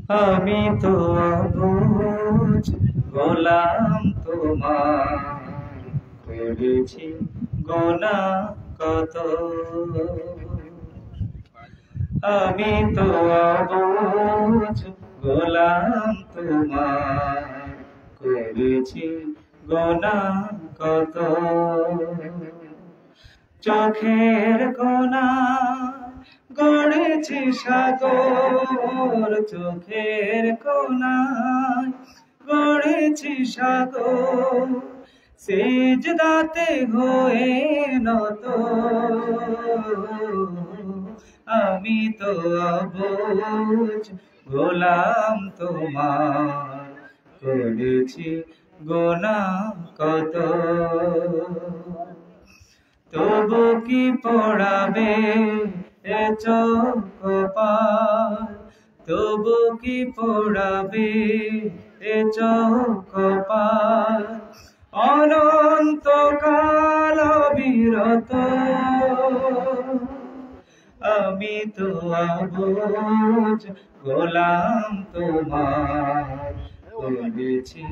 আমি তো অবুঝ গোলাম তোমার, করেছি গুনাহ কত। আমি তো অবুঝ গোলাম তোমার, করেছি গুনাহ কত। চোখের কোনা গড়েছি সাগর, চোখের কোনায় গড়েছি সাগর, সিজদাতে হয়ে নত। আমি তো অবুঝ গোলাম তোমার, করেছি গুনাহ কত। তবু কি পড়াবে এ চোখ পার, তবু কি পড়াবে এ চোখ পার, অনন্তকাল বিরত। আমি তো অবুঝ গোলাম তোমার, করেছি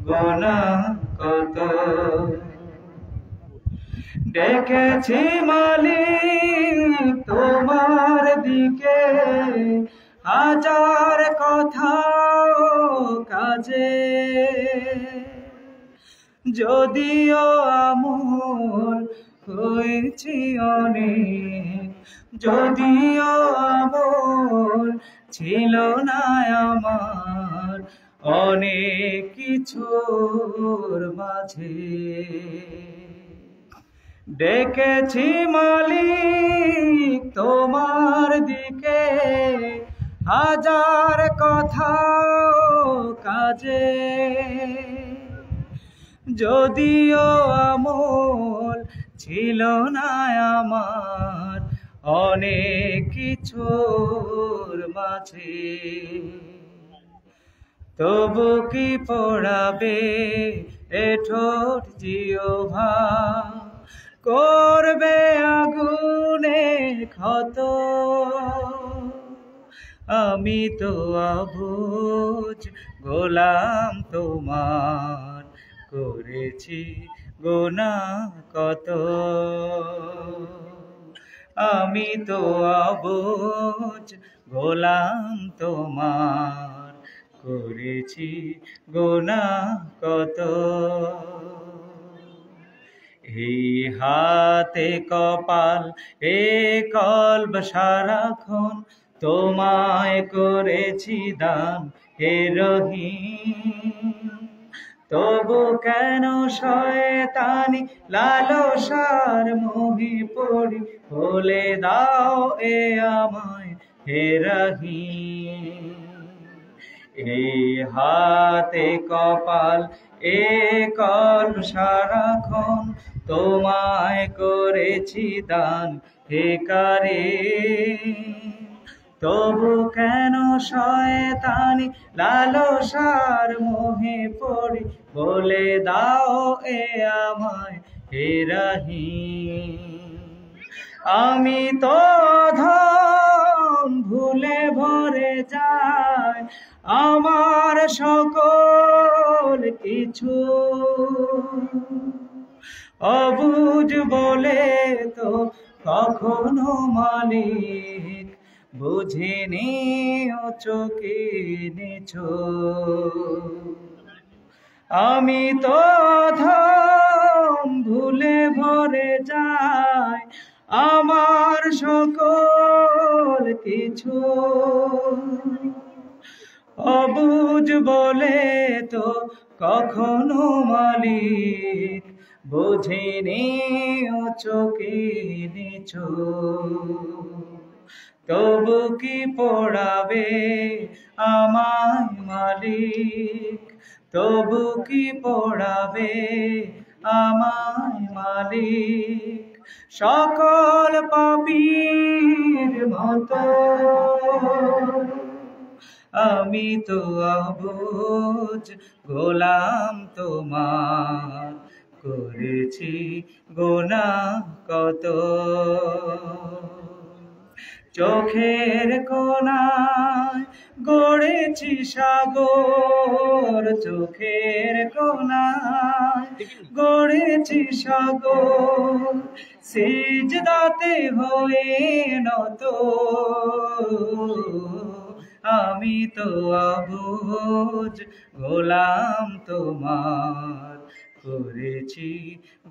গুনাহ কত। ডেকেছি মালিক তোমার দিকে, হাজার কথা কাজে, যদিও আমল হয়েছি অনেক, যদিও আমল ছিল না আমার অনেক কিছুর মাঝে। ডেকেছি মালিক তোমার দিকে, হাজার কথা কাজে, যদিও আমল ছিল না আমার অনেক কিছুর মাঝে। তবু কি পড়াবে এ ঠোঁট জিহ্বা, করবে আগুনে ক্ষত। আমি তো অবুঝ গোলাম তোমার, করেছি গুনাহ কত। আমি তো অবুঝ গোলাম তোমার, করেছি গুনাহ কত। এই হাতে কপাল এ কলব সারাক্ষণ তোমায় করেছি দান হে রহিম। তবু কেন শয়তানি লালসার মোহে পড়ি, বলে দাও এ আমায় হে রহিম। এই হাতে কপাল এ কলব সারাক্ষণ তোমায় করেছি দান হে কারীম। তবু কেন শয়তানি লালসার মোহে পড়ি, বলে দাও এ আমায় হে রহিম। আমি তো অধম ভুলে ভরে যায় আমার সকল কিছু, অবুঝ বলে তো কখনো মালিক বুঝিনি ও চোখে নিছো। আমি তো অধম ভুলে ভরে যায় আমার সকল কিছু, অবুঝ বলে তো কখনো মালিক বুঝিনি ও চোখে নিছো। তবু কি পড়াবে আমায় মালিক, তবু কি পড়াবে আমায় মালিক, সকল পাপীর মতো। আমি তো অবুঝ গোলাম তোমার, করেছি গুনাহ কত। চোখের কোনায় গড়ে গড়েছি সাগর চোখের কোণায়, গড়েছি সাগর সিজদাতে হয়ে নত। আমি তো অবুঝ গোলাম তোমার, করেছি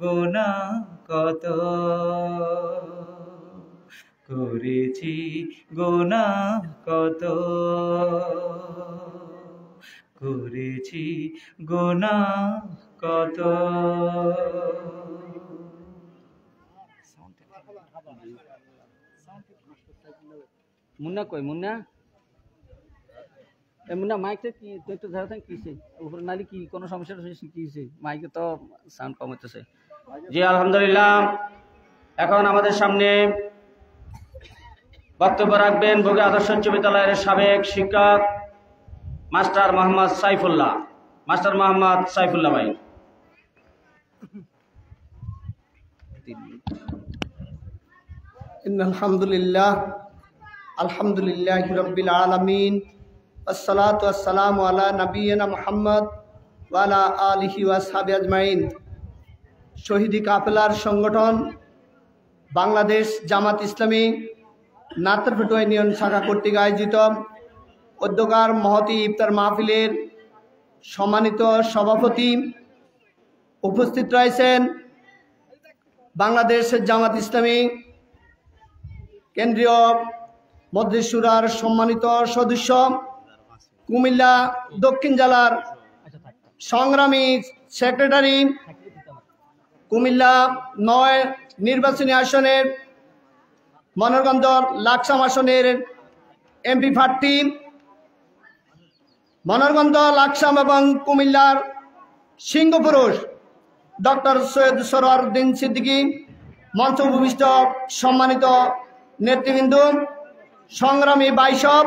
গুনাহ কত, করেছি গুনাহ কত, করেছি গুনাহ কত। মুন্না কই মুন্না, এ মুন্না মাইকটা কি তুই একটু ধরে থাক, কিসে উপরে নালি কি কোনো সমস্যা হয়েছে, কিসে মাইকে তো সাউন্ড কম হচ্ছে। জি আলহামদুলিল্লাহ। এখন আমাদের সামনে বক্তব্য রাখবেন বগুড়া আদর্শ উচ্চ বিদ্যালয়ের সাবেক শিক্ষক মাস্টার মোহাম্মদ সাইফুল্লাহ। মাস্টার মোহাম্মদ সাইফুল্লাহ ভাই। ইন্নাল হামদুলিল্লাহ, আলহামদুলিল্লাহি রাব্বিল আলামিন, আসসালাতু ওয়াসসালামু আলা নাবিয়িনা মুহাম্মদ ওয়া আলা আলিহি ওয়া আসহাবিহি আজমাইন। শহীদি কাফেলার সংগঠন বাংলাদেশ জামাত ইসলামী নাতরফেট ইউনিয়ন শাখা কর্তৃক আয়োজিত অধ্যকার মহতি ইফতার মাহফিলের সম্মানিত সভাপতি উপস্থিত রয়েছেন বাংলাদেশ জামাত ইসলামী কেন্দ্রীয় মজলিস শুরার সম্মানিত সদস্য, কুমিল্লা দক্ষিণ জেলার সংগ্রামী সেক্রেটারি, কুমিল্লা ৯ নির্বাচনী আসনের মনোরগঞ্জ লাকসাম আসনের এমপি প্রার্থী, মনোরগঞ্জ লাকসাম এবং কুমিল্লার সিংহপুরুষ ডক্টর সৈয়দ সরওয়ার উদ্দিন সিদ্দিকী, মঞ্চ উপবিষ্ট সম্মানিত নেতৃবৃন্দ, সংগ্রামী বাইসব,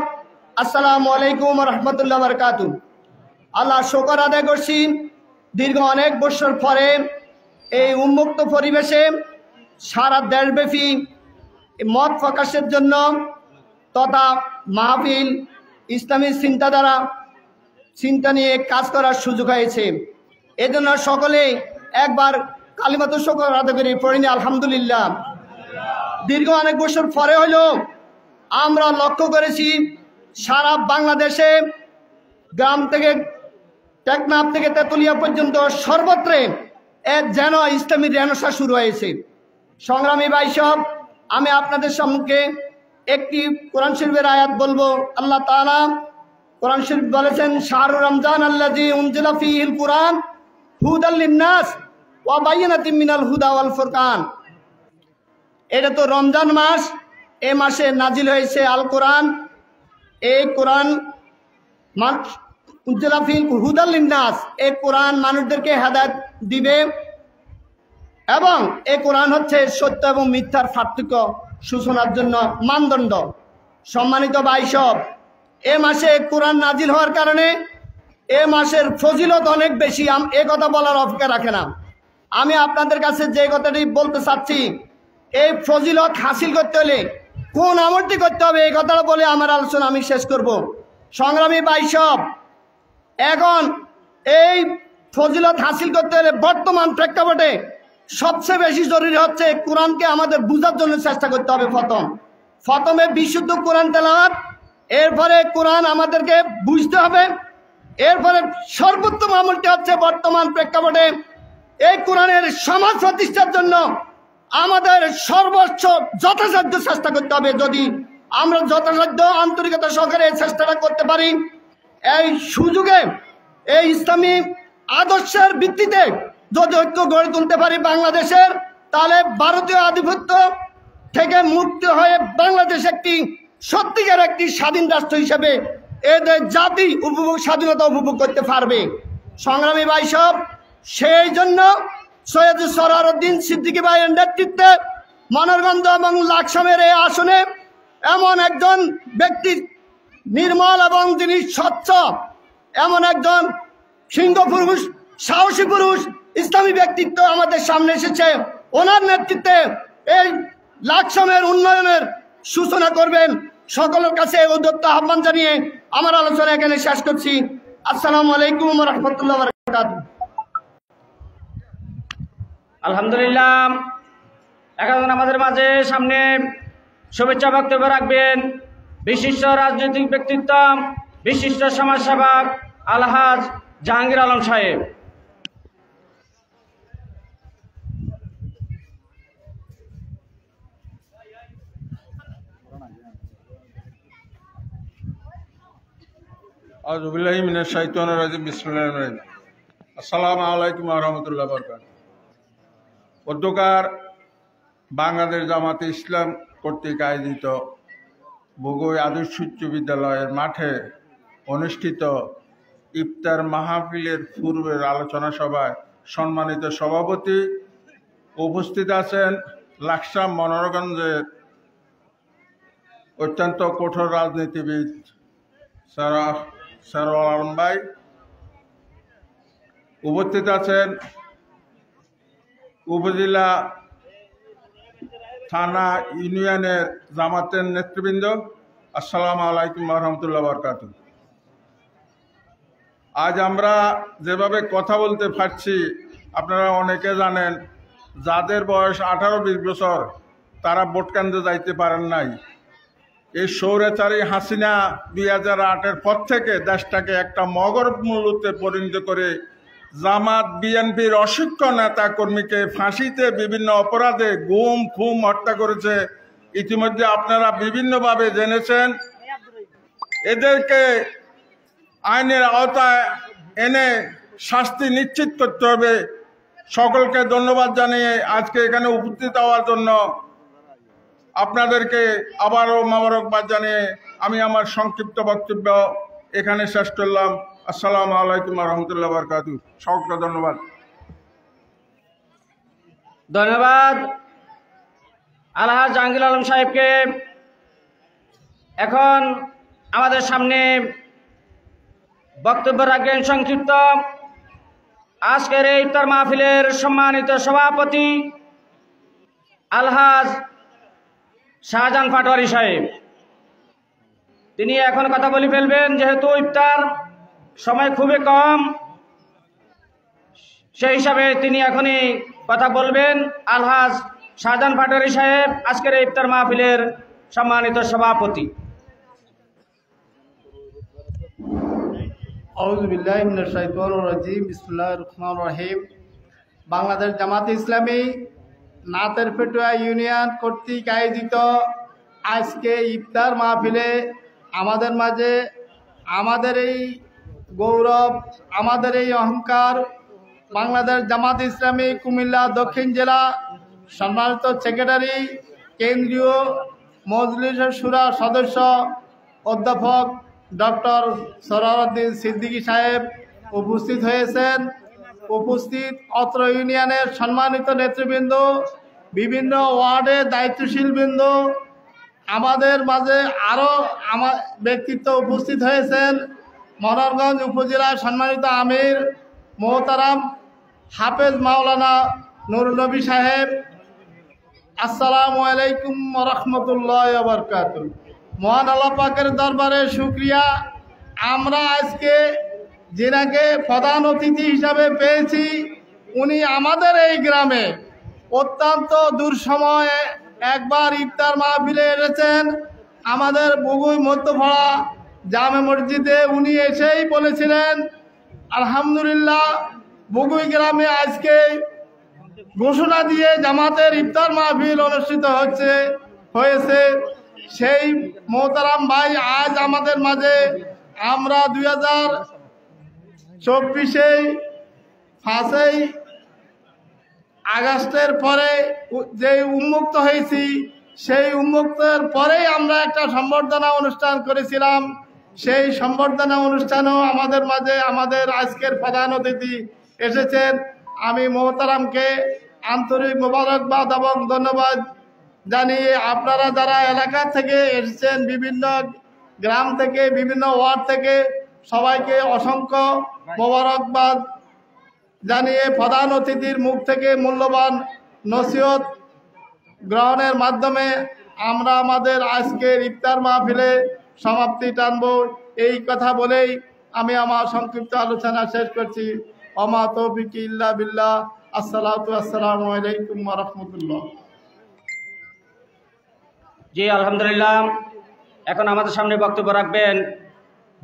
আসসালামু আলাইকুম রহমতুল্লাহ বারকাতু। আল্লাহ শুকর আদায় করছি, দীর্ঘ অনেক বছর পরে এই উন্মুক্ত পরিবেশে সারা দেশব্যাপী মত প্রকাশের জন্য তথা মাহফিল ইসলামী চিন্তা নিয়ে কাজ করার সুযোগ হয়েছে। এজন্য সকলে একবার কালিমাতুল শুকর আদায় করে পড়িনি আলহামদুলিল্লাহ। দীর্ঘ অনেক বছর পরে হলো আমরা লক্ষ্য করেছি সারা বাংলাদেশে গ্রাম থেকে টেকনাফ থেকে তেতুলিয়া পর্যন্ত সর্বত্রে যেন ইসলামী রেনেসাঁ শুরু হয়েছে। সংগ্রামী ভাইসব, আমি আপনাদের সম্মুখে একটি কোরআন শরীফের আয়াত বলবো। আল্লাহ তাআলা কোরআন শরীফ বলেছেন, শাহরুর রমজান আল্লাযী উনজিলা ফীহিল কুরআন হুদাল লিন্নাস ওয়া বায়িনাতিম মিনাল হুদা ওয়াল ফুরকান। এটা তো রমজান মাস, এই মাসে নাজিল হয়েছে আল কোরআন। এই কোরআন উনজিলা ফীহিল হুদাল লিন্নাস, এই কোরআন মানুষদেরকে হেদায়েত দিবে এবং এই কোরআন হচ্ছে সত্য এবং মিথ্যার পার্থক্য সূচনার জন্য মানদণ্ড। সম্মানিত ভাইসব, এ মাসে কোরআন নাজিল হওয়ার কারণে এ মাসের ফজিলত অনেক বেশি। এ কথা বলার অপেক্ষা রাখে না। আমি আপনাদের কাছে যে কথাটি বলতে চাচ্ছি, এই ফজিলত হাসিল করতে হলে কোন আমলটি করতে হবে, এই কথাটা বলে আমার আলোচনা আমি শেষ করব। সংগ্রামী ভাইসব, এখন এই ফজিলত হাসিল করতে হলে বর্তমান প্রেক্ষাপটে সবচেয়ে বেশি জরুরি হচ্ছে কোরআনকে আমাদের বুঝার জন্য চেষ্টা করতে হবে। প্রথমে বিশুদ্ধ কোরআন তেলাওয়াত, এরপরে কোরআন আমাদেরকে বুঝতে হবে। এরপরে সর্বোত্তম আমলটি হচ্ছে বর্তমান প্রেক্ষাপটে এই কোরআনের সমাজ প্রতিষ্ঠার জন্য আমাদের সর্বোচ্চ যথাসাধ্য চেষ্টা করতে হবে। যদি আমরা যথাসাধ্য আন্তরিকতা সহকারে এই চেষ্টাটা করতে পারি, এই সুযোগে এই ইসলামী আদর্শের ভিত্তিতে যদি ঐক্য গড়ে তুলতে পারি বাংলাদেশের, তাহলে ভারতীয় আধিপত্য থেকে মুক্ত হয়ে বাংলাদেশ একটি সত্যিকার একটি স্বাধীন রাষ্ট্র হিসেবে এদের জাতি স্বাধীনতা উপভোগ করতে পারবে। সংগ্রামী ভাইসব, সেই জন্য সৈয়দ সরওয়ার উদ্দিন সিদ্দিকী ভাইয়ের নেতৃত্বে মনোরগঞ্জ এবং লাকসামের এই আসনে এমন একজন ব্যক্তি, নির্মল এবং যিনি স্বচ্ছ, এমন একজন সিংহ পুরুষ, সাহসী পুরুষ, ইসলামী ব্যক্তিত্ব আমাদের সামনে এসেছে। ওনার নেতৃত্বে এই লাকসামের উন্নয়নের সূচনা করবেন। সকলের কাছে উদ্যোক্তা আহ্বান জানিয়ে আমার আলোচনা এখানে শেষ করছি। আসসালামু আলাইকুম ওয়া রাহমাতুল্লাহি ওয়া বারাকাতুহু। আলহামদুলিল্লাহ। এখন আমাদের মাঝে সামনে শুভেচ্ছা বক্তব্য রাখবেন বিশিষ্ট রাজনৈতিক ব্যক্তিত্ব, বিশিষ্ট সমাজসেবক আলহাজ জাহাঙ্গীর আলম সাহেব। আউযু বিল্লাহি মিনাশ শাইতানির রাজিম। বিসমিল্লাহির রহমানির রহিম। আসসালামু আলাইকুম ওয়া রাহমাতুল্লাহি ওয়া বারাকাতুহু। অধ্যকার বাংলাদেশ জামাতে ইসলাম কর্তৃক আয়োজিত বগুই আদর্শ উচ্চ বিদ্যালয়ের মাঠে অনুষ্ঠিত ইফতার মাহফিলের পূর্বের আলোচনা সভায় সম্মানিত সভাপতি উপস্থিত আছেন লাকসাম মনোরগঞ্জের অত্যন্ত কঠোর রাজনীতিবিদ সারোয়ার আলম ভাই, উপস্থিত আছেন উপজেলা থানা ইউনিয়নের জামাতের নেতৃবৃন্দ। আসসালামু আলাইকুম ওয়া রাহমাতুল্লাহি ওয়া বারাকাতুহু। আজ আমরা যেভাবে কথা বলতে পারছি আপনারা অনেকে জানেন, যাদের বয়স 18-20 বছর তারা ভোট কেন্দ্রে যাইতে পারেন নাই। এই স্বৈরাচারী হাসিনা 2008-এর পর থেকে দেশটাকে একটা মগর মূল্যতে পরিণত করে জামাত বিএনপির অসংখ্য নেতা কর্মীকে ফাঁসিতে বিভিন্ন অপরাধে গুম খুম হত্যা করেছে। ইতিমধ্যে আপনারা বিভিন্নভাবে জেনেছেন। এদেরকে আইনের আওতায় এনে শাস্তি নিশ্চিত করতে হবে। সকলকে ধন্যবাদ জানিয়ে আজকে এখানে উপস্থিত হওয়ার জন্য আপনাদেরকে আবারও মোবারকবাদ জানিয়ে আমি আমার সংক্ষিপ্ত বক্তব্য এখানে শেষ করলাম। আসসালামু আলাইকুম ওয়া রাহমাতুল্লাহি ওয়া বারাকাতুহু। সকলকে ধন্যবাদ। ধন্যবাদ আলহাজ জাহাঙ্গীর আলম সাহেবকে। এখন আমাদের সামনে বক্তব্য রাখবেন সংক্ষিপ্ত আজকের এই ইফতার মাহফিলের সম্মানিত সভাপতি আলহাজ শাহজাহান পাটোয়ারি সাহেব। তিনি এখন কথা বলে ফেলবেন, যেহেতু ইফতার সময় খুবই কম, সেই হিসাবে তিনি এখনই কথা বলবেন। আলহাজ শাহজাহান পাটোয়ারি সাহেব আজকের এই ইফতার মাহফিলের সম্মানিত সভাপতি। আউযু বিল্লাহি মিনাশ শাইতানির রাজিম। বিসমিল্লাহির রহমানির রহিম। বাংলাদেশ জামাতে ইসলামী নাতের পেটুয়া ইউনিয়ন কর্তৃক আয়োজিত আজকে ইফতার মাহফিলে আমাদের মাঝে আমাদের এই গৌরব, আমাদের এই অহংকার, বাংলাদেশ জামাতে ইসলামী কুমিল্লা দক্ষিণ জেলা সম্মানিত সেক্রেটারি, কেন্দ্রীয় মজলিসের শুরা সদস্য অধ্যাপক ডক্টর সরওয়ারউদ্দিন সিদ্দিকী সাহেব উপস্থিত হয়েছেন। উপস্থিত অত্র ইউনিয়নের সম্মানিত নেতৃবৃন্দ, বিভিন্ন ওয়ার্ডের দায়িত্বশীল বৃন্দ, আমাদের মাঝে আরও আমার ব্যক্তিত্ব উপস্থিত হয়েছেন। মনোরগঞ্জ উপজেলার সম্মানিত আমির মোহতারাম হাফেজ মাওলানা নুরুল নবী সাহেব। আসসালামু আলাইকুম ওয়া রাহমাতুল্লাহি ওয়া বারাকাতুহু। মহান আল্লাহ পাকের দরবারে শুকরিয়া, আমরা আজকে যিনাকে প্রধান অতিথি হিসাবে পেয়েছি, উনি আমাদের এই গ্রামে অত্যন্ত দুঃসময়ে একবার ইফতার মাহফিলে এসেছেন। আমাদের বগুই মধ্যপাড়া জামে মসজিদে উনি এসেই বলেছিলেন, আলহামদুলিল্লাহ বগুই গ্রামে আজকে ঘোষণা দিয়ে জামাতের ইফতার মাহফিল অনুষ্ঠিত হয়েছে। সেই মোহতারাম ভাই আজ আমাদের মাঝে, আমরা 2024 5ই আগস্টের পরে যে উন্মুক্ত হয়েছি, সেই উন্মুক্তের পরেই আমরা একটা সম্বর্ধনা অনুষ্ঠান করেছিলাম। সেই সম্বর্ধনা অনুষ্ঠানেও আমাদের মাঝে আমাদের আজকের প্রধান অতিথি এসেছেন। আমি মোহতারামকে আন্তরিক মোবারকবাদ এবং ধন্যবাদ জানিয়ে, আপনারা যারা এলাকা থেকে এসেছেন, বিভিন্ন গ্রাম থেকে, বিভিন্ন ওয়ার্ড থেকে, সবাইকে অসংখ্য মোবারকবাদ জানিয়ে প্রধান অতিথির মুখ থেকে মূল্যবান নসিহত গ্রহণের মাধ্যমে আমরা আমাদের আজকের ইফতার মাহফিলে সমাপ্তি টানব। এই কথা বলেই আমি আমার সংক্ষিপ্ত আলোচনা শেষ করছি। ওমা তৌফিক ইল্লা বিল্লাহ। আসসালামু আলাইকুম ওয়া রাহমাতুল্লাহ। জি আলহামদুলিল্লাহ। এখন আমাদের সামনে বক্তব্য রাখবেন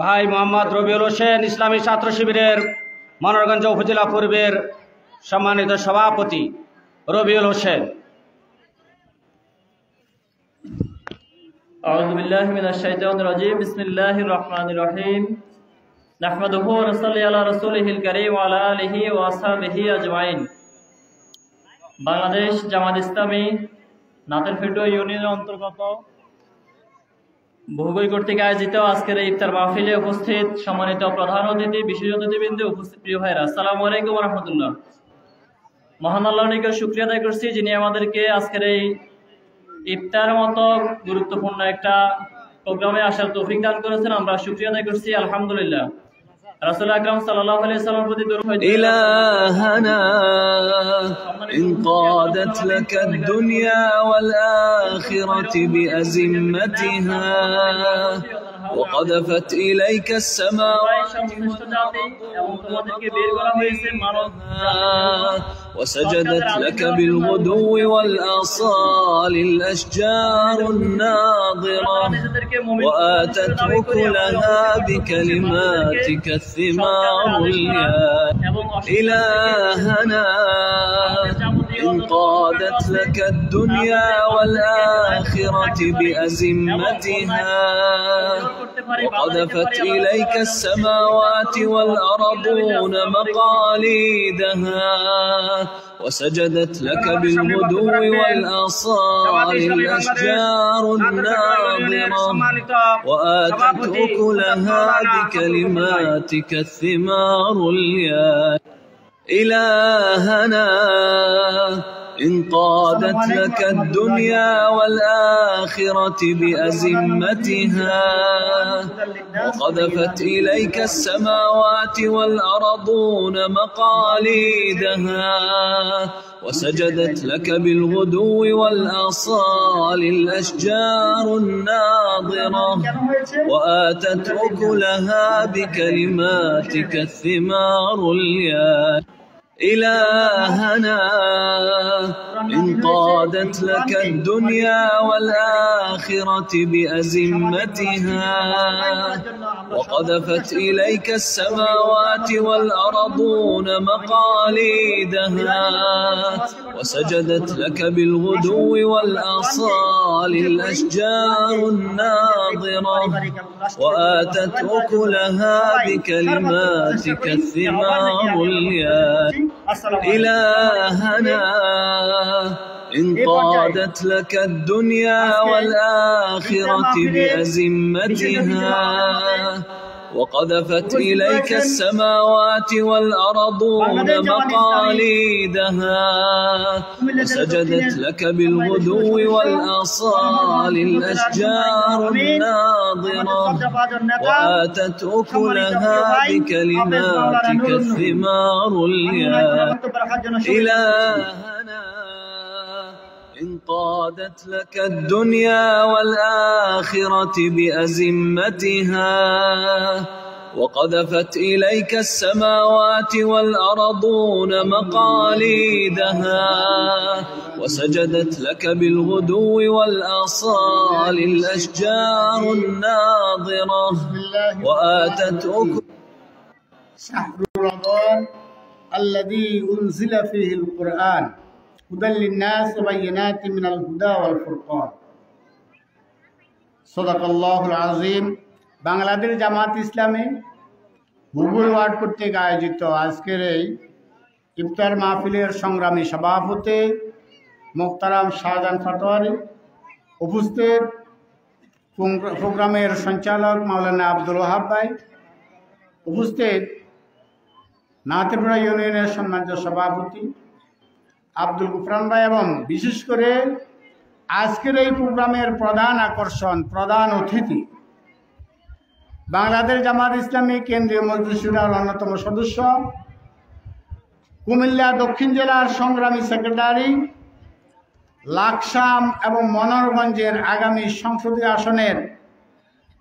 ভাই মোহাম্মদ রবিউল হোসেন, ইসলামী ছাত্র শিবিরের মনোরগঞ্জ উপজেলা পূর্বের সম্মানিত সভাপতি রবিউল হোসেন। أعوذ بالله من الشيطان الرجيم بسم الله الرحمن الرحيم نحمده ونصلي على رسوله الكريم وعلى آله وأصحابه أجمعين। বাংলাদেশ জামাত ইসলামী নাতেরফেটো ইউনিয়নের অন্তর্গত বহুবই কর্তৃক আয়োজিত আজকের এই ইফতার মাহফিলে উপস্থিত সম্মানিত প্রধান অতিথি, বিশেষ অতিথিবৃন্দ, উপস্থিত প্রিয় ভাইরা, আসসালামু আলাইকুম ওয়া রাহমাতুল্লাহ। মহান আল্লাহর নিকট শুকরিয়া আদায় করছি যিনি আমাদেরকে আজকের এই ইফতার মতো গুরুত্বপূর্ণ একটা প্রোগ্রামে আসার তৌফিক দান করেছেন। আমরা শুকরিয়া আদায় করছি আলহামদুলিল্লাহ। রাসূল আকরাম সাল্লাল্লাহু আলাইহি ওয়াসাল্লামের প্রতি দরুদ। إلهنا إن قادت لك الدنيا والآخرة بأزمتها وقذفت إليك السماوات وسجدت لك بالغدو والآصال الأشجار الناظرة وآتت أكلها بكلماتك الثمار الياء إلهنا إن قادت لك الدنيا والآخرة بأزمتها وقذفت إليك السماوات والأرضون مقاليدها وسجدت لك بالغدو والآصال الأشجار الناظرة وآتت أكلها بكلماتك الثمار الياء إلهنا إن قادت لك الدنيا والآخرة بأزمتها وقذفت إليك السماوات والأرضون مقاليدها وسجدت لك بالغدو والآصال الأشجار الناظرة وآتت أكلها بكلماتك الثمار الياء إلهنا إن قادت لك الدنيا والآخرة بأزمتها وقذفت إليك السماوات والأرضون مقاليدها وسجدت لك بالغدو والآصال الأشجار الناظرة وآتت أكلها بكلماتك الثمار الياء إلهنا إن قادت لك الدنيا والآخرة بأزمتها وقذفت إليك السماوات والأرضون مقاليدها وسجدت لك بالغدو والآصال الأشجار الناظرة وآتت أكلها بكلماتك الثمار الياء إلهنا إن قادت لك الدنيا والآخرة بأزمتها وقذفت إليك السماوات والأرضون مقاليدها وسجدت لك بالغدو والآصال الأشجار الناظرة وآتت شهر رمضان الذي أنزل فيه القرآن هدى للناس وبينات من الهدى والفرقان صدق الله العظيم। বাংলাদেশ জামাত ইসলামী হুবুল ওয়ার্ড কর্তৃক আয়োজিত আজকের এই ইফতার মাহফিলের সংগ্রামী সভাপতি মোহতারাম শাহজাহান পাটোয়ারি, উপস্থিত প্রোগ্রামের সঞ্চালক মাওলানা আব্দুল ওয়াহাব ভাই, উপস্থিত নাতেপুরা ইউনিয়নের সম্মানিত সভাপতি আব্দুল গুফরান ভাই এবং বিশেষ করে আজকের এই প্রোগ্রামের প্রধান আকর্ষণ, প্রধান অতিথি বাংলাদেশ জামাত ইসলামী কেন্দ্রীয় মজলিস শুরার অন্যতম সদস্য, কুমিল্লা দক্ষিণ জেলার সংগ্রামী সেক্রেটারি, লাকসাম এবং মনোহরগঞ্জের আগামী সংসদীয় আসনের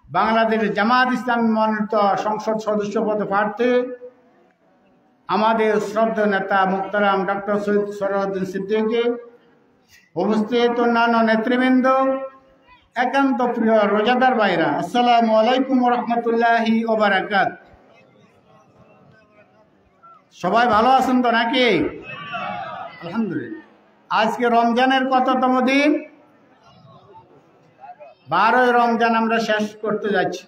বাংলাদেশ জামাত ইসলামী মনোনীত সংসদ সদস্য পদে প্রার্থী আমাদের শ্রদ্ধেয় নেতা মুহতারাম ডক্টর সৈয়দ সরওয়ারউদ্দিন সিদ্দিকী, উপস্থিত অন্যান্য নেতৃবৃন্দ, একান্ত প্রিয় রোজাদার ভাইরা, আসসালামু আলাইকুম রহমতুল্লাহি ওয়া বারাকাতুহু। সবাই ভালো আছেন তো নাকি? আলহামদুলিল্লাহ। আজকে রমজানের কততম দিন? 12ই রমজান আমরা শেষ করতে যাচ্ছি।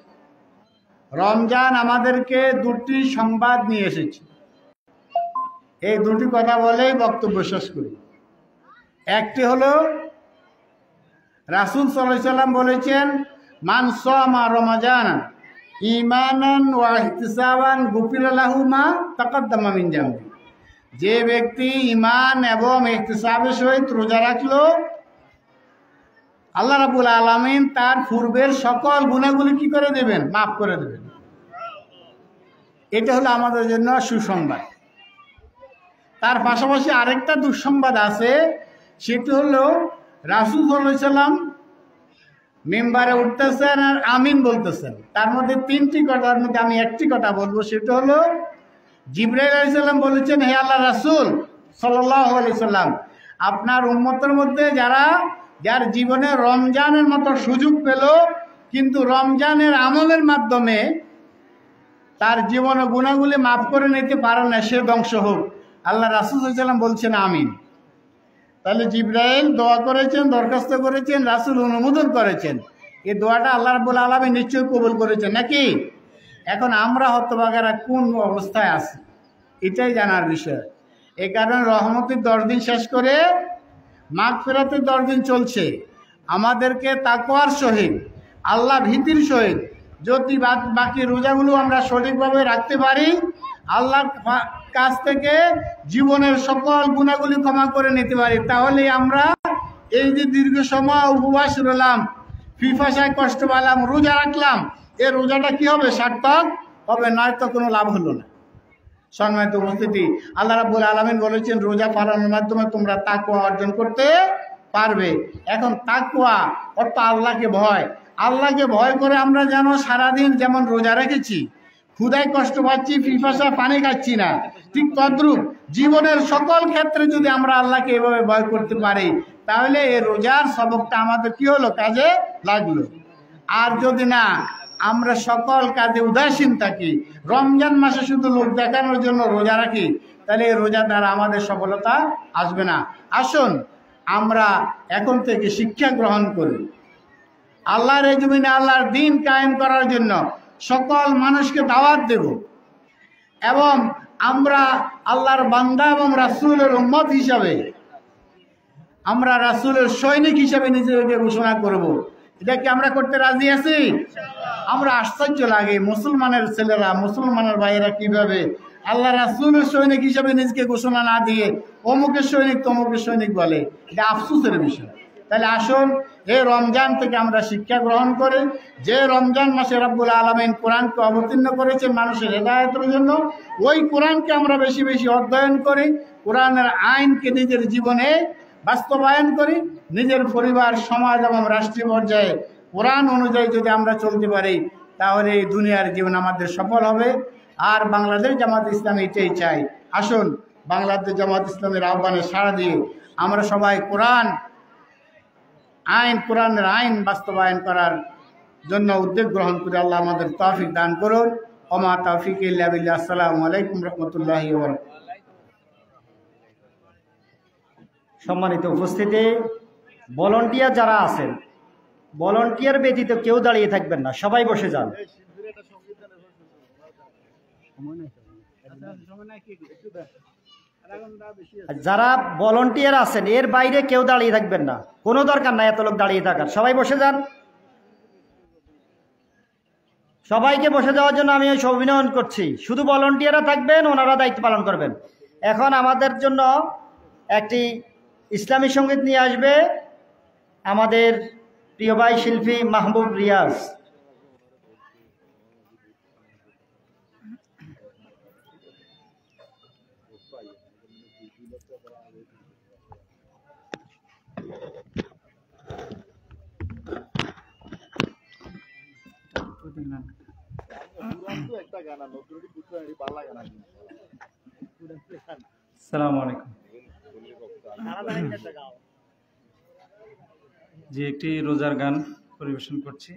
রমজান আমাদেরকে দুটি সংবাদ নিয়ে এসেছে। এই দুটি কথা বলেই বক্তব্য শেষ করি। একটি হলো রাসূল সাল্লাল্লাহু আলাইহি সাল্লাম বলেছেন, মান সামা রমাজান ঈমানান ওয়া ইহতিসাবান গুফিরা লাহু মা তাকাদ্দামা মিন জামবি। যে ব্যক্তি ঈমান এবং ইহতিসাবের সহিত রোজা রাখলো, আল্লাহ রাব্বুল আলামিন তার পূর্বের সকল গুনাহগুলি কি করে দেবেন? মাফ করে দেবেন। এটা হলো আমাদের জন্য সুসংবাদ। তার পাশাপাশি আরেকটা দুঃসংবাদ আছে, সেটি হলো রাসূল সাল্লাল্লাহু আলাইহি সাল্লাম মিম্বারে উঠতেছেন আর আমিন বলতেছেন। তার মধ্যে তিনটি কথার মধ্যে আমি একটি কথা বলবো, সেটা হলো জিবরাইল আলাইহিস সালাম বলেছেন, হে আল্লাহ রাসূল সাল্লাল্লাহু আলাইহি সাল্লাম, আপনার উম্মতের মধ্যে যার জীবনে রমজানের মতো সুযোগ পেল, কিন্তু রমজানের আমলের মাধ্যমে তার জীবনে গুনাহগুলি মাফ করে নিতে পারে না, সে ধ্বংস হোক। আল্লাহ রাসূল সাল্লাল্লাহু আলাইহি সাল্লাম বলছেন আমিন। তাহলে জিবরাইল দোয়া করেছেন, দরখাস্ত করেছেন, রাসূল অনুমোদন করেছেন। এই দোয়াটা আল্লাহ রাব্বুল আলামিন নিশ্চয়ই কবুল করেছেন নাকি? এখন আমরা হতভাগারা কোন অবস্থায় আছি এটাই জানার বিষয়। এই কারণে রহমতের 10 দিন শেষ করে মাগফিরাতের 10 দিন চলছে। আমাদেরকে তাকওয়ার সহিত, আল্লাহ ভীতির সহিত যদি বাকি রোজাগুলো আমরা সঠিকভাবে রাখতে পারি, আল্লাহর কাছ থেকে জীবনের সকল গুনাহগুলি ক্ষমা করে নিতে পারি, তাহলে আমরা এই যে দীর্ঘ সময় উপবাস রইলাম, পিপাসায় কষ্ট পেলাম, রোজা রাখলাম, এই রোজাটা কি হবে? সার্থক হবে, নয়তো কোনো লাভ হলো না। সম্মানিত উপস্থিতি, আল্লাহ রাব্বুল আলামিন বলেছেন রোজা পালনের মাধ্যমে তোমরা তাকওয়া অর্জন করতে পারবে। এখন তাকওয়া অর্থ আল্লাহকে ভয়। আল্লাহকে ভয় করে আমরা যেন সারাদিন যেমন রোজা রেখেছি, ক্ষুধায় কষ্ট পাচ্ছি, পিপাসা পানি খাচ্ছি না, ঠিক তদ্রূপ জীবনের সকল ক্ষেত্রে যদি আমরা আল্লাহকে এভাবে ভয় করতে পারি, তাহলে এই রোজার সবকটা আমাদের কি হলো? কাজে লাগলো। আর যদি না, আমরা সকল কাজে উদাসীন থাকি, রমজান মাসে শুধু লোক দেখানোর জন্য রোজা রাখি, তাহলে এই রোজা দ্বারা আমাদের সফলতা আসবে না। আসুন আমরা এখন থেকে শিক্ষা গ্রহণ করি। আল্লাহর এই জমিনে আল্লাহর দ্বীন কায়েম করার জন্য সকল মানুষকে দাওয়াত দেব, এবং আমরা আল্লাহর বান্দা এবং রাসূলের উম্মত হিসাবে, আমরা রাসূলের সৈনিক হিসাবে নিজেকে ঘোষণা করব। এটা কি আমরা করতে রাজি আছি? আমরা আশ্চর্য লাগে মুসলমানের ছেলেরা, মুসলমানের ভাইয়েরা কিভাবে আল্লাহ রাসূলের সৈনিক হিসাবে নিজেকে ঘোষণা না দিয়ে অমুকের সৈনিক তমুকের সৈনিক বলে। এটা আফসোসের বিষয়। তাহলে আসুন এই রমজান থেকে আমরা শিক্ষা গ্রহণ করি। যে রমজান মাসে রব্বুল আলামিন কোরআনকে অবতীর্ণ করেছেন মানুষের হেদায়েতের জন্য, ওই কোরআনকে আমরা বেশি বেশি অধ্যয়ন করি, কোরআনের আইনকে নিজের জীবনে বাস্তবায়ন করি, নিজের পরিবার, সমাজ এবং রাষ্ট্রীয় পর্যায়ে কোরআন অনুযায়ী যদি আমরা চলতে পারি, তাহলে এই দুনিয়ার জীবন আমাদের সফল হবে। আর বাংলাদেশ জামাত ইসলামী এটাই চাই। আসুন বাংলাদেশ জামাত ইসলামের আহ্বানে সাড়া দিয়ে আমরা সবাই কোরআনের আইন বাস্তবায়ন করার জন্য উদ্যোগ গ্রহণ করে আল্লাহ আমাদের তৌফিক দান করুন। ওমা তৌফিক ইল্লা বিল্লাহ। আসসালামু আলাইকুম রহমতুল্লাহি ওয়া বারাকাতুহু। সম্মানিত উপস্থিতি, ভলান্টিয়ার যারা আছেন, ভলান্টিয়ার ব্যতীত কেউ দাঁড়িয়ে থাকবেন না, সবাই বসে যান। যারা ভলান্টিয়ার আছেন এর বাইরে কেউ দাঁড়িয়ে থাকবেন না, কোনো দরকার নাই এত লোক দাঁড়িয়ে থাকার, সবাই বসে যান। সবাইকে বসে যাওয়ার জন্য আমি অভিনন্দন করছি। শুধু ভলান্টিয়াররা থাকবেন, ওনারা দায়িত্ব পালন করবেন। এখন আমাদের জন্য একটি ইসলামী সঙ্গীত নিয়ে আসবে আমাদের প্রিয় ভাই শিল্পী মাহবুব রিয়াজ। আসসালামু আলাইকুম। যে একটি রোজার গান পরিবেশন করছি।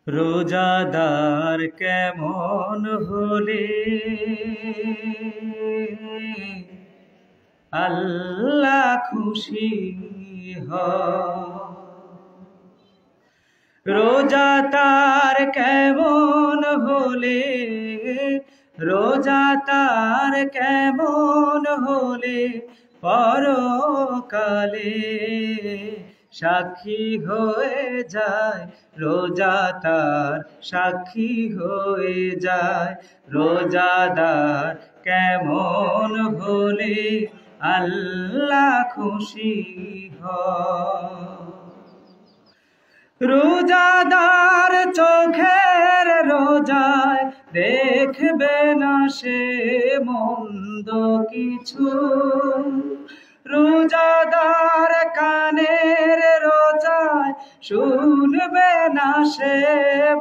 রোজাদার কেমন হলে আল্লাহ খুশি হয়, রোজা তার কেমন হলে, রোজা তার কেমন হলে পরকালে সাক্ষী হয়ে যায়, রোজা তার সাক্ষী হয়ে যায়। রোজাদার কেমন হলে আল্লাহ খুশি হয়, রোজাদার চোখের রোজায় দেখবে না সে মন্দ কিছু, রোজাদার কানের রোজায় শুনবে না সে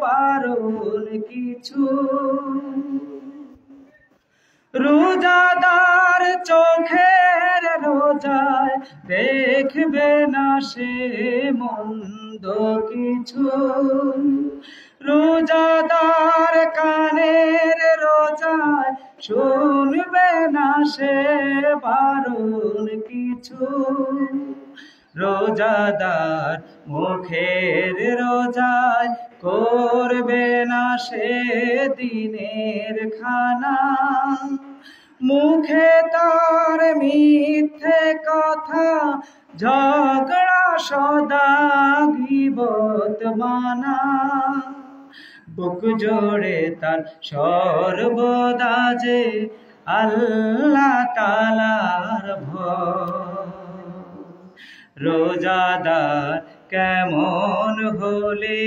বারণ কিছু, রোজাদার চোখের রোজায় দেখবে না সে মন্দ কিছু, রোজাদার কানের রোজায় শুনবে না সে বারণ কিছু, রোজাদার মুখের রোজায় করবে না সে দিনের খানা, মুখে তার মিথ্যে কথা ঝগড়া সদা গীবত মানা, বুক জোড়ে তার সর্বদা যে আল্লাহ তাআলার ভয়, রোজাদার কেমন হলে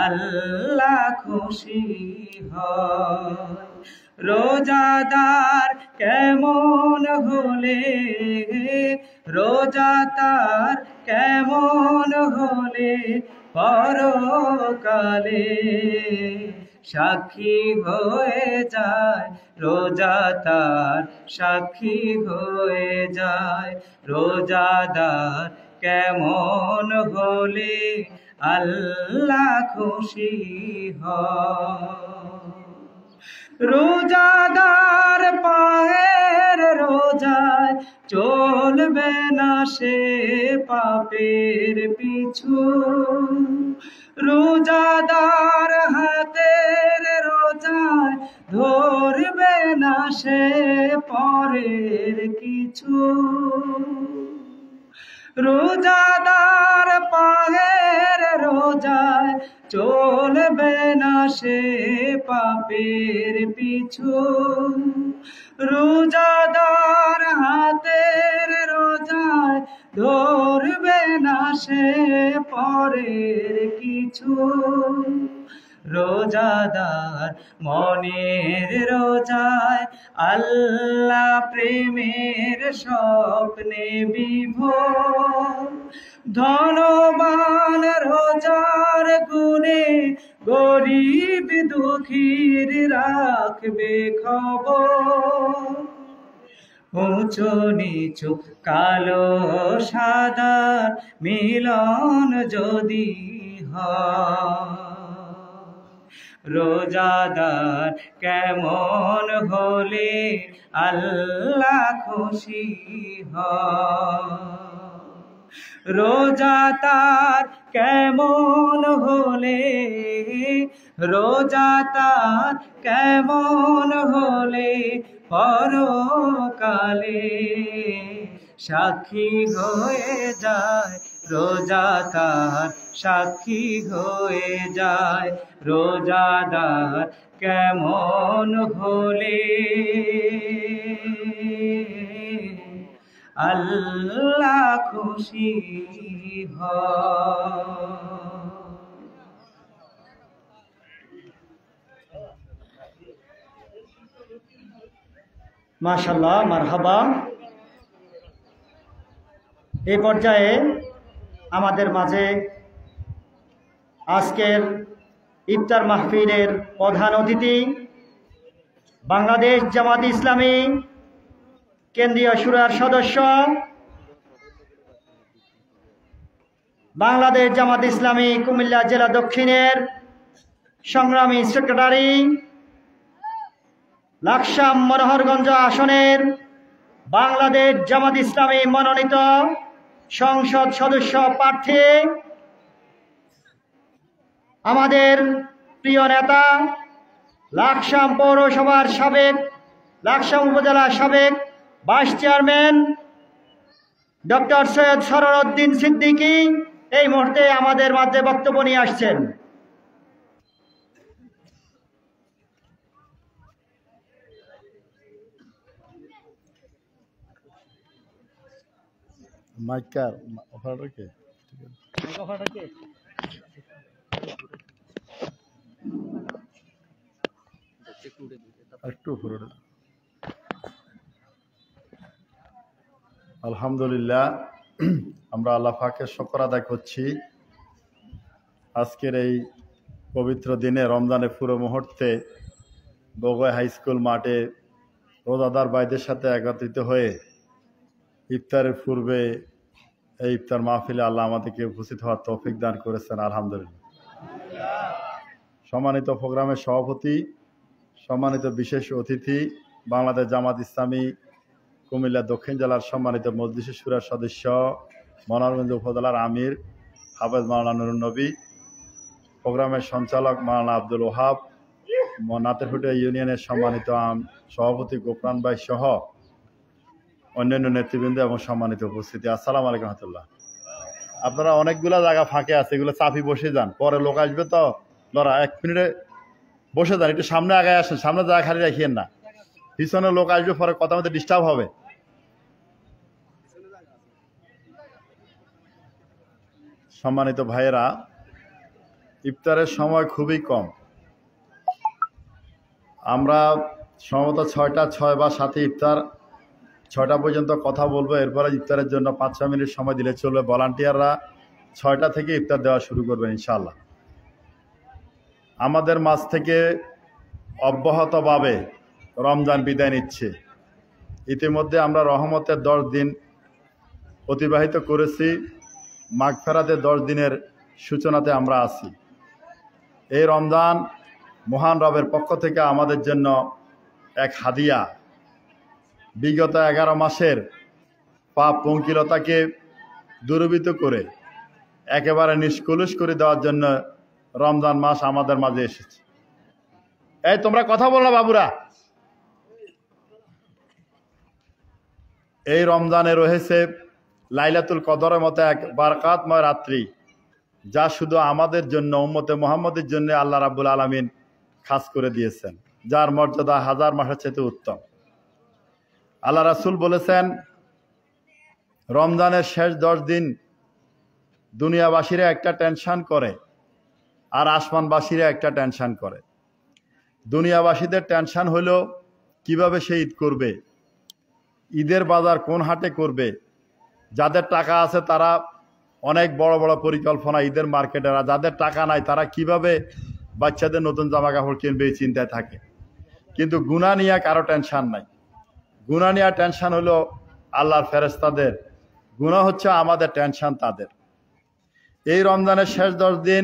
আল্লাহ খুশি হয়, রোজাদার কেমন হলে, রোজা তার কেমন হলে পরকালে সাক্ষী হয়ে যায়, রোজা তার সাক্ষী হয়ে যায়। রোজাদার কেমন হলে আল্লাহ খুশি হয়, রোজাদার পায়ের রোজায় চলবে না সে পাপের পিছু, রোজাদার হাতের রোজায় ধরবে না সে পরের কিছু, রোজাদার পায়ের রোজায় চলবে না সে পাপের পিছু, রোজাদার হাতের রোজায় ধরবে না সে পরের কিছু, রোজাদার মনের রোজায় আল্লাহ প্রেমের স্বপ্নে বিভোর, ধনবান রোজার গুণে গরিব দুঃখীর রাখবে খবর, উঁচু নিচু কালো সাদার মিলন যদি হয়, রোজাদার কেমন হলে আল্লাহ খুশি হয়, রোজা তার কেমন হলে, রোজা তার কেমন হলে পরকালে সাক্ষী হয়ে যায়, রোজা তার সাক্ষী হয়ে যায়। রোজাদার কেমন হলে আল্লাহ খুশি হয়। মাশাআল্লাহ, মারহাবা। এই পর্যায়ে আমাদের মাঝে আজকের ইফতার মাহফিলের প্রধান অতিথি বাংলাদেশ জামাত ইসলামী কেন্দ্রীয় শুরার সদস্য, বাংলাদেশ জামাত ইসলামী কুমিল্লা জেলা দক্ষিণের সংগ্রামী সেক্রেটারি, লাকসাম মনোহরগঞ্জ আসনের বাংলাদেশ জামাত ইসলামী মনোনীত সংসদ সদস্য প্রার্থী, আমাদের প্রিয় নেতা লাকসাম পৌরসভার সাবেক, লাকসাম উপজেলার সাবেক vice chairman doctor Syed Sarwaruddin Siddiqui এই মুহূর্তে আমাদের মাঝে বক্তব্য নিয়ে আসছেন। আলহামদুলিল্লাহ, আমরা আল্লাহ পাকের শুকর আদায় করছি। আজকের এই পবিত্র দিনে রমজানের পুরো মুহূর্তে বগুড়া হাই স্কুল মাঠে রোজাদার ভাইদের সাথে একত্রিত হয়ে ইফতারের পূর্বে এই ইফতার মাহফিলে আল্লাহ আমাদেরকে উপস্থিত হওয়ার তৌফিক দান করেছেন। আলহামদুলিল্লাহ। সম্মানিত প্রোগ্রামের সভাপতি, সম্মানিত বিশেষ অতিথি, বাংলাদেশ জামাত ইসলামী কুমিল্লা দক্ষিণ জেলার সম্মানিত মজলিস শুরার সদস্য, মনোহরগঞ্জ উপজেলার আমির হাফেজ মাওলানা নুরুন নবী, প্রোগ্রামের সঞ্চালক মাওলানা আব্দুল ওহাব, নাতেরহুটিয়া ইউনিয়নের সম্মানিত সভাপতি গোপরান ভাই সহ অন্যান্য নেতৃবৃন্দ এবং সম্মানিত উপস্থিতি, আসসালামু আলাইকুম রহমতুল্লাহ। আপনারা অনেকগুলা জায়গা ফাঁকে আছে, এগুলো চাপি বসে যান, পরে লোক আসবে তো লড়া, 1 মিনিটে বসে যান, একটু সামনে আগায় আসেন, সামনে জায়গা খালি রাখিয়েন না, পিছনে লোক আসবে, পরে কথা মধ্যে ডিস্টার্ব হবে। সম্মানিত ভাইয়েরা, ইফতারের সময় খুবই কম। আমরা সম্ভবত 6টা 6 বা 7 ইফতার 6টা পর্যন্ত কথা বলবো, এরপরে ইফতারের জন্য 5-6 মিনিট সময় দিলে চলবে। ভলান্টিয়াররা 6টা থেকে ইফতার দেওয়া শুরু করবেন ইনশাআল্লাহ। আমাদের মাঝ থেকে অব্যাহতভাবে রমজান বিদায় নিচ্ছে। ইতিমধ্যে আমরা রহমতের 10 দিন অতিবাহিত করেছি, মাগফিরাতের 10 দিনের সূচনাতে আমরা আছি। এই রমজান মহান রবের পক্ষ থেকে আমাদের জন্য এক হাদিয়া। বিগত 11 মাসের পাপ পঙ্কিলতাকে দূরীভূত করে একেবারে নিষ্কলুষ করে দেওয়ার জন্য রমজান মাস আমাদের মাঝে এসেছে। এই তোমরা কথা বলো না বাবুরা। এই রমজানে রয়েছে লাইলাতুল কদরের মতো এক বারাকাতময় রাত্রি, যা শুধু আমাদের জন্য, উম্মতে মুহাম্মদের জন্য আল্লাহ রাব্বুল আলামিন খাস করে দিয়েছেন, যার মর্যাদা 1000 মাসের চেয়ে উত্তম। আল্লাহ রাসূল বলেছেন, রমজানের শেষ 10 দিন দুনিয়াবাসীরা একটা টেনশন করে আর আসমানবাসীরা একটা টেনশন করে। দুনিয়াবাসীদের টেনশন হলো কিভাবে সে ঈদ করবে, ঈদের বাজার কোন হাটে করবে। যাদের টাকা আছে তারা অনেক বড় বড় পরিকল্পনা ঈদের মার্কেটে, আর যাদের টাকা নাই তারা কিভাবে বাচ্চাদের নতুন জামা কাপড় কিনবে এই চিন্তায় থাকে। কিন্তু গুনাহ নিয়ে কারো টেনশন নাই। গুনাহ নিয়ে টেনশন হলো আল্লাহর ফেরেশতাদের, গুনাহ হচ্ছে আমাদের টেনশন তাদের। এই রমজানের শেষ 10 দিন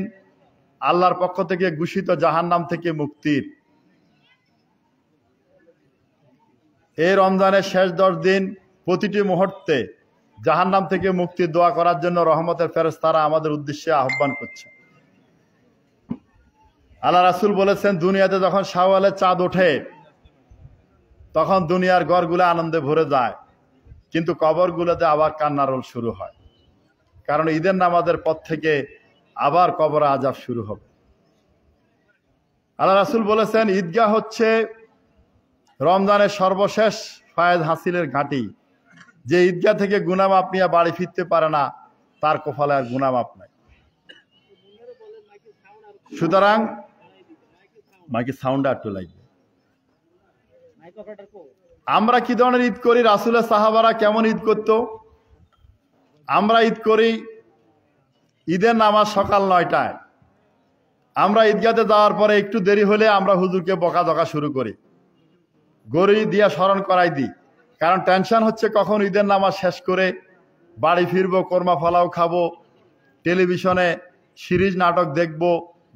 আল্লাহর পক্ষ থেকে ঘোষিত জাহান্নাম থেকে মুক্তির। এই রমজানের শেষ 10 দিন প্রতিটি মুহূর্তে জাহান্নাম থেকে মুক্তির দোয়া করার জন্য রহমতের ফেরেশতারা আমাদের উদ্দেশ্যে আহ্বান করছে। আল্লাহ রাসূল বলেছেন, দুনিয়াতে যখন শাওয়ালের চাঁদ ওঠে তখন দুনিয়ার ঘরগুলো আনন্দে ভরে যায়, কিন্তু কবরগুলোতে আবার কান্নার রোল শুরু হয়, কারণ ঈদের নামাজের পর থেকে আবার কবরে আযাব শুরু হবে। আল্লাহ রাসূল বলেছেন, ঈদগাহ হচ্ছে রমজানের সর্বশেষ ফায়েজ হাসিলের ঘাঁটি। যে ঈদগাহ থেকে গুনাহ মাপ নিয়ে বাড়ি ফিরতে পারে না, তার কপালে আর গুনাহ মাপ নাই। সুতরাং মাইকে সাউন্ড একটু লাগবে। আমরা কি ধরনের ঈদ করি, রাসূলের সাহাবারা কেমন ঈদ করত? আমরা ঈদ করি, ঈদের নামাজ সকাল 9টায়, আমরা ঈদগাতে যাওয়ার পরে একটু দেরি হলে আমরা হুজুরকে বকাঝকা শুরু করি, গড়ি দিয়া স্মরণ করাই দিই। কারণ টেনশন হচ্ছে কখন ঈদের নামাজ শেষ করে বাড়ি ফিরবো, কোরমা ফলাও খাবো, টেলিভিশনে সিরিজ নাটক দেখবো,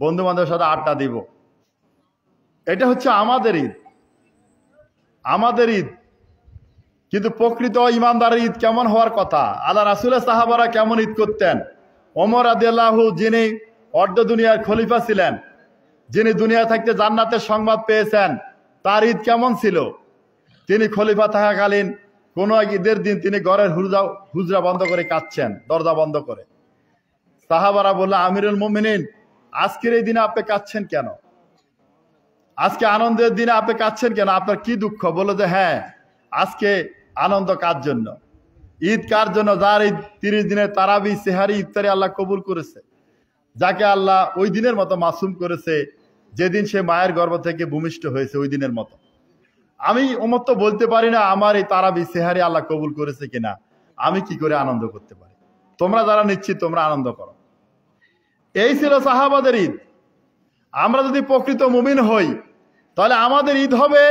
বন্ধু বান্ধবের সাথে আড্ডা দিব। এটা হচ্ছে আমাদের ঈদ, আমাদের ঈদ। কিন্তু প্রকৃত ইমানদারের ঈদ কেমন হওয়ার কথা? আল্লাহ রাসূলের সাহাবারা কেমন ঈদ করতেন? ওমর রাদিয়াল্লাহু, যিনি অর্ধ দুনিয়ার খলিফা ছিলেন, যিনি দুনিয়া থাকতে জান্নাতের সংবাদ পেয়েছেন, তার ঈদ কেমন ছিল? তিনি খলিফা থাকাকালীন কোনো এক ঈদের দিন তিনি ঘরের হুজরা বন্ধ করে কাঁদছেন, দরজা বন্ধ করে। সাহাবারা বলল, আমিরুল মুমিনিন, আজকের এই দিনে আপনি কাঁদছেন কেন? আজকে আনন্দের দিনে আপনি কাঁদছেন কেন? আপনার কি দুঃখ? বললো যে হ্যাঁ, আজকে আনন্দ কার জন্য? ঈদ কার জন্য? যার ঈদ 30 দিনের তারাবি, সেহারি, ইফতারি আল্লাহ কবুল করেছে, যাকে আল্লাহ ওই দিনের মতো মাসুম করেছে যেদিন সে মায়ের গর্ভ থেকে ভূমিষ্ঠ হয়েছে, ওই দিনের মতো। আমি ওমর তো বলতে পারি না আমার এই তারাবি, সেহারি আল্লাহ কবুল করেছে কিনা, আমি কি করে আনন্দ করতে পারি? তোমরা যারা নিশ্চিত তোমরা আনন্দ করো। এই ছিল সাহাবাদের ঈদ। আমরা যদি প্রকৃত মুমিন হই তাহলে আমাদের ঈদ হবে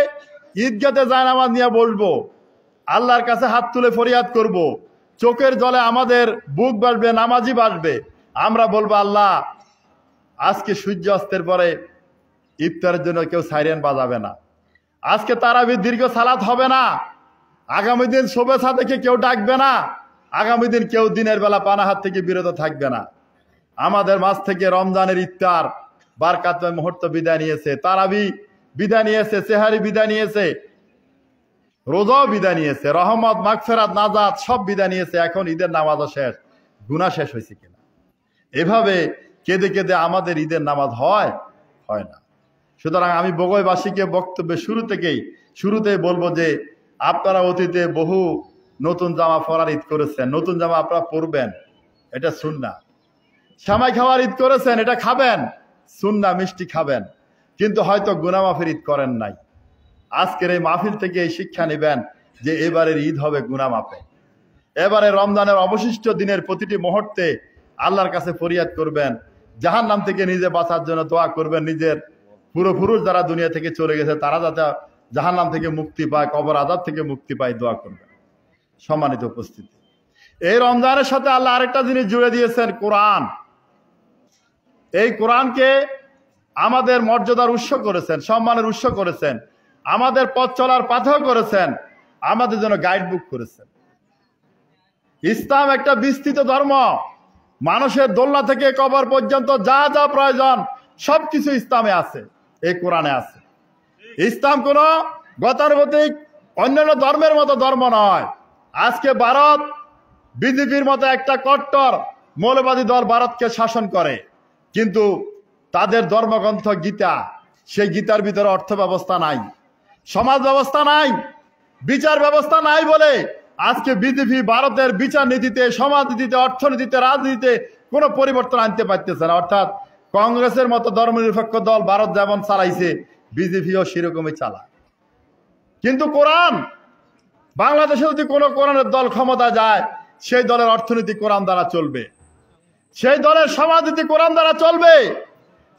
ঈদগাতে জায়নামাজ নিয়ে বসবো, আল্লাহর কাছে হাত তুলে ফরিয়াদ করব, চোখের জলে আমাদের বুক বাসবে, নামাজি বাসবে। আমরা বলবো, আল্লাহ আজকে সূর্য অস্তের পরে ইফতারের জন্য কেউ সাইরেন বাজাবে না, আজকে তারাবির দীর্ঘ সালাত হবে না, আগামী দিন শোভেচ্ছা দেখে কেউ ডাকবে না, আগামী দিন কেউ দিনের বেলা পানাহার থেকে বিরত থাকবে না। আমাদের মাঝ থেকে রমজানের ইফতার বারকাতময় মুহূর্ত বিদায় নিয়েছে, তারাবি বিদায় নিয়েছে, সেহারি বিদায় নিয়েছে, রোজাও বিদায় নিয়েছে, রহমত, মাগফিরাত, নাজাত সব বিদায় নিয়েছে। এখন ঈদের নামাজও শেষ, গুনাহ শেষ হয়েছে কিনা? এভাবে কেঁদে কেঁদে আমাদের ঈদের নামাজ হয় না। সুতরাং আমি বগৈবাসীকে বক্তব্যের শুরুতেই বলবো যে আপনারা অতীতে বহু নতুন জামা পরার ঈদ করেছেন, নতুন জামা আপনারা পরবেন, এটা সুন্নাহ। সেমাই খাওয়ার ঈদ করেছেন, এটা খাবেন, সুন্নাহ, মিষ্টি খাবেন, কিন্তু হয়তো গুনাহ মাফের ঈদ করেন নাই। আজকের এই মাহফিল থেকে এই শিক্ষা নেবেন যে এবারের ঈদ হবে গুনাহ মাফে। এবারে রমজানের অবশিষ্ট দিনের প্রতিটি মুহূর্তে আল্লাহর কাছে ফরিয়াদ করবেন, জাহান্নাম থেকে নিজে বাঁচার জন্য দোয়া করবেন, নিজের পূর্বপুরুষ যারা দুনিয়া থেকে চলে গেছে তারা যাতে জাহান্নাম থেকে মুক্তি পায়, কবর আযাব থেকে মুক্তি পায়, দোয়া করবেন। সম্মানিত উপস্থিতি, এই রমজানের সাথে আল্লাহ আরেকটা জিনিস জুড়ে দিয়েছেন, কোরআন। এই কোরআনকে আমাদের মর্যাদার উৎস করেছেন, সম্মানের উৎস করেছেন, আমাদের পথ চলার পাথেয় করেছেন, আমাদের জন্য গাইড বুক করেছেন। ইসলাম একটা বিস্তৃত ধর্ম, মানুষের দোলনা থেকে কবর পর্যন্ত যা যা প্রয়োজন সবকিছু ইসলামে আছে, এই কোরআনে আছে। ইসলাম কোন গতানুগতিক অন্যান্য ধর্মের মতো ধর্ম নয়। আজকে ভারত বিজেপির মতো একটা কট্টর মৌলবাদী দল ভারতকে শাসন করে, কিন্তু তাদের ধর্মগ্রন্থ গীতা, সেই গীতার ভিতরে অর্থ ব্যবস্থা নাই, সমাজ ব্যবস্থা নাই, বিচার ব্যবস্থা নাই বলে আজকে বিজেপি ভারতের বিচার নীতিতে, সমাজ নীতিতে, অর্থনীতিতে, রাজনীতিতে কোনো পরিবর্তন আনতে পারতেছে না। অর্থাৎ কংগ্রেসের মতো ধর্মনিরপেক্ষ দল ভারত যেমন চালাইছে, বিজেপিও সেরকমই চালায়। কিন্তু কোরআন, বাংলাদেশে যদি কোনো কোরআনের দল ক্ষমতা যায়, সেই দলের অর্থনীতি কোরআন দ্বারা চলবে, সেই দলের সমাজনীতি কোরআন দ্বারা চলবে,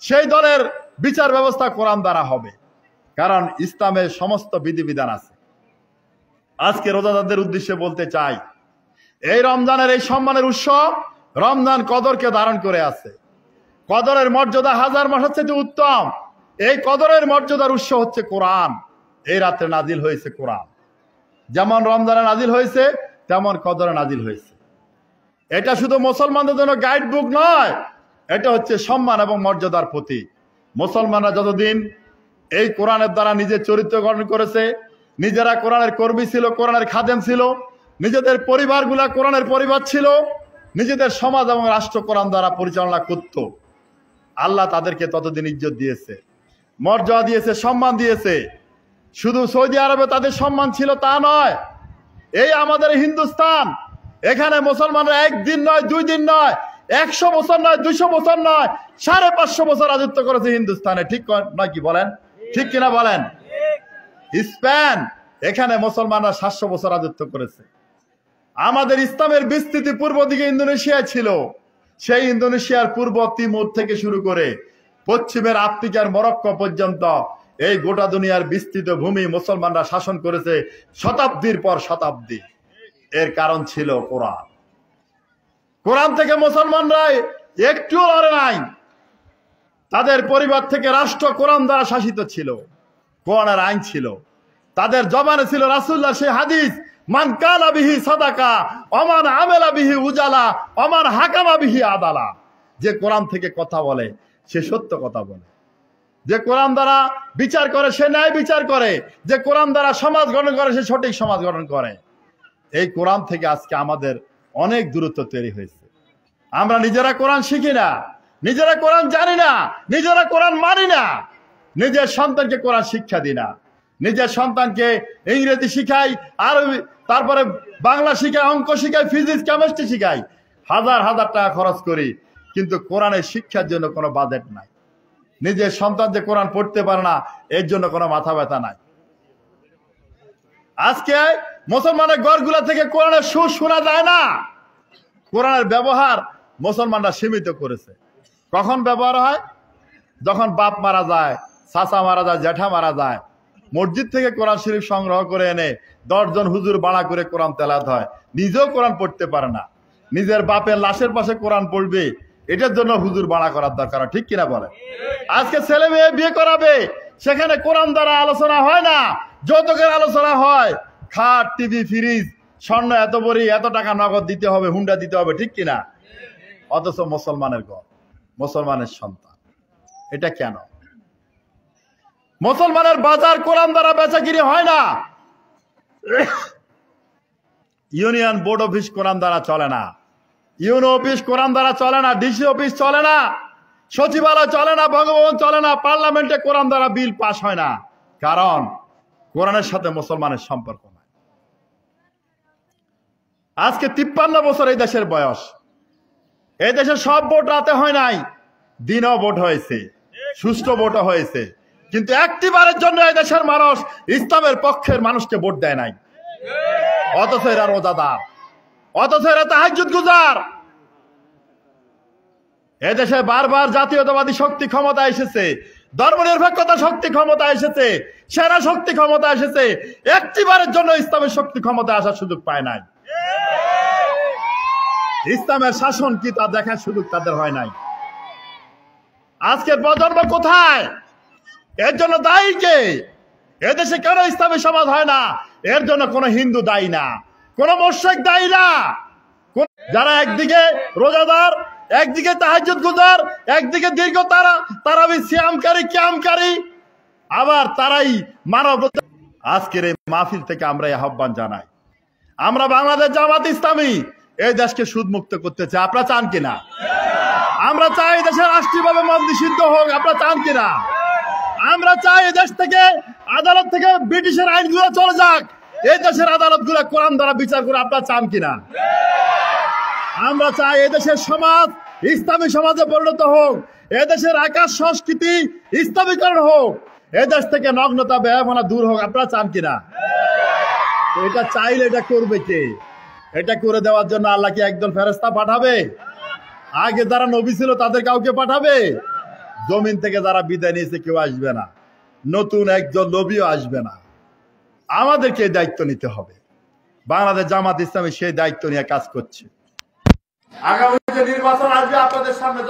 সেই দলের বিচার ব্যবস্থা কোরআন দ্বারা হবে। কারণ ইসলামের সমস্ত বিধিবিধান আছে। আজকে রোজাদারদের উদ্দেশ্যে বলতে চাই, এই রমজানের এই সম্মানের উৎসব, রমজান কদরকে ধারণ করে আছে। কদরের মর্যাদা হাজার মাসের চেয়ে উত্তম। এই কদরের মর্যাদার উৎস হচ্ছে কোরআন। এই রাত্রে নাজিল হয়েছে কোরআন, যেমন রমজানে নাজিল হয়েছে তেমন কদরে নাজিল হয়েছে। এটা শুধু মুসলমানদের জন্য গাইড বুক নয়, এটা হচ্ছে সম্মান এবং মর্যাদার প্রতীক। মুসলমানরা যতদিন এই কোরআনের দ্বারা নিজের চরিত্র গঠন করেছে, নিজেরা কোরআনের কর্মী ছিল, কোরআনের খাদেম ছিল, নিজেদের পরিবারগুলা কোরআনের পরিবার ছিল, নিজেদের সমাজ এবং রাষ্ট্র কোরআন দ্বারা পরিচালনা করত, আল্লাহ তাদেরকে ততদিন ইজ্জত দিয়েছে, মর্যাদা দিয়েছে, সম্মান দিয়েছে। শুধু সৌদি আরবে তাদের সম্মান ছিল তা নয়, এই আমাদের হিন্দুস্তান, এখানে মুসলমানরা একদিন নয়, 2 দিন নয়, 100 বছর নয়, 200 বছর নয়, 550 বছর রাজত্ব করেছে হিন্দুস্তানে। ঠিক নয় কি বলেন? ঠিক কিনা বলেন? স্পেন, এখানে মুসলমানরা 700 বছর রাজত্ব করেছে। আমাদের ইসলামের বিস্তৃতি পূর্ব দিকে ইন্দোনেশিয়া ছিল, সেই ইন্দোনেশিয়ার পূর্ব তিমুর থেকে শুরু করে পশ্চিমের আফ্রিকার মরক্কো পর্যন্ত এই গোটা দুনিয়ার বিস্তৃত ভূমি মুসলমানরা শাসন করেছে শতাব্দীর পর শতাব্দী। এর কারণ ছিল কোরআন। কোরআন থেকে মুসলমানরা একটুও লড়ে নাই। তাদের পরিবার থেকে রাষ্ট্র কোরআন দ্বারা শাসিত ছিল, কোরআনের আইন ছিল। তাদের জবানে ছিল রাসূলুল্লাহ সেই হাদিস, মান কালা বিহি সাদাকা ওমান আমেলা বিহি উজালা ওমান হাকামা বিহি আদালা। যে কোরআন থেকে কথা বলে সে সত্য কথা বলে, যে কোরআন দ্বারা বিচার করে সে ন্যায় বিচার করে, যে কোরআন দ্বারা সমাজ গঠন করে সে সঠিক সমাজ গঠন করে। এই কোরআন থেকে আজকে আমাদের অনেক দূরত্ব তৈরি হয়েছে। আমরা নিজেরা কোরআন শিখি না, নিজেরা কোরআন জানি না, নিজেরা কোরআন মানি না, নিজের সন্তানকে কোরআন শিক্ষা দিই না, নিজের সন্তানকে ইংরেজি শিখাই, আরবি, তারপরে বাংলা শিখাই, অঙ্ক শিখাই, ফিজিক্স কেমিস্ট্রি শিখাই, হাজার হাজার টাকা খরচ করি, কিন্তু কোরআনের শিক্ষার জন্য কোনো বাজেট নাই। নিজের সন্তান যে কোরআন পড়তে পারে না এর জন্য কোনো মাথা ব্যথা নাই। আজকে মুসলমানের ঘরগুলা থেকে কোরআনের সুর শোনা যায় না। কোরআনের ব্যবহার মুসলমানরা সীমিত করেছে। কখন ব্যবহার হয়? যখন বাপ মারা যায়, চাচা মারা যায়, জ্যাঠা মারা যায়, মসজিদ থেকে কোরআন শরীফ সংগ্রহ করে এনে 10 জন হুজুর বাড়া করে কোরআন তেলাওয়াত হয়। নিজেও কোরআন পড়তে পারে না, নিজের বাপের লাশের পাশে কোরআন পড়বে, এটার জন্য হুজুর বাড়া করার দরকার, ঠিক কিনা বলে? আজকে ছেলে মেয়ে বিয়ে করাবে, সেখানে কোরআন দ্বারা আলোচনা হয় না, যৌতুকের আলোচনা হয়। খাট, টিভি, ফ্রিজ, স্বর্ণ এত বড়ি, এত টাকা নগদ দিতে হবে, হুন্ডা দিতে হবে, ঠিক কিনা? অথচ মুসলমানের ঘর, মুসলমানের সন্তান, এটা কেন? মুসলমানের বাজার কোরআন দ্বারা বেচাকিনি হয় না। ইউনিয়ন বোর্ড অফিস কোরআন দ্বারা চলে না, ইউনো অফিস কোরআন দ্বারা চলে না, ডিসি অফিস চলে না, সচিবালয় চলে না, বঙ্গভবন চলে না, পার্লামেন্টে কোরআন দ্বারা বিল পাস হয় না। কারণ কোরআনের সাথে মুসলমানের সম্পর্ক নাই। আজকে 53 বছর এই দেশের বয়স। এই দেশে সব ভোট রাতে হয় নাই, দিনও ভোট হয়েছে, সুষ্ঠু ভোটও হয়েছে, কিন্তু একটিবারের জন্য এই দেশের মানুষ ইসলামের পক্ষের মানুষকে ভোট দেয় নাই। অথচ এরা রোজাদার, অথচ এরা তাহাজ্জুদ গুজার। এদেশে বারবার জাতীয়তাবাদী শক্তি ক্ষমতা এসেছে, ধর্মনিরপেক্ষতা শক্তি ক্ষমতা এসেছে, সেনা শক্তি ক্ষমতা এসেছে, একটিবারের জন্য ইসলামের শক্তি ক্ষমতা আসার সুযোগ পায় নাই। ইসলামের শাসন কি তা দেখার সুযোগ তাদের হয় নাই। আজকের প্রজন্ম কোথায়? এর জন্য দায়ী কে? এদেশে কেন ইসলামী সমাজ হয় না? এর জন্য কোন হিন্দু দায়ী না, কোন মুশরিক দায়ী না। যারা একদিকে রোজাদার, একদিকে তাহাজ্জুদ গুজার, একদিকে দীর্ঘ তারাবি সিয়ামকারী, কিয়ামকারী, আবার তারাই মানব। আজকের এই মাহফিল থেকে আমরা এই আহ্বান জানাই, আমরা বাংলাদেশ জামাত ইসলামী এই দেশকে সুদমুক্ত করতে চাই। আপনারা চান কিনা? আমরা চাই দেশের রাষ্ট্রীয়ভাবে মদ নিষিদ্ধ হোক। আপনারা চান কিনা? আমরা চাই এই দেশ থেকে, আদালত থেকে ব্রিটিশের আইনগুলো চলে যাক, এই দেশের আদালতগুলো কোরআন দ্বারা বিচার করে। আপনারা চান কিনা? আমরা চাই এদেশের সমাজ ইসলামী সমাজে পরিণত হোক, এদেশের আকাশ সংস্কৃতি ইসলামীকরণ হোক, এদেশ থেকে নগ্নতা বেহায়াপনা দূর হোক। আপনারা চান কিনা? এটা চাইলে এটা করবে কে? এটা করে দেওয়ার জন্য আল্লাহ কি একজন ফেরেশতা পাঠাবে? আগে যারা নবী ছিল তাদের কাউকে পাঠাবে? জমিন থেকে যারা বিদায় নিয়েছে কেউ আসবে না, নতুন একজন নবীও আসবে না। আমাদেরকে এই দায়িত্ব নিতে হবে। বাংলাদেশ জামাত ইসলামী সেই দায়িত্ব নিয়ে কাজ করছে। আগামী যে নির্বাচন আসবে আপনাদের সামনে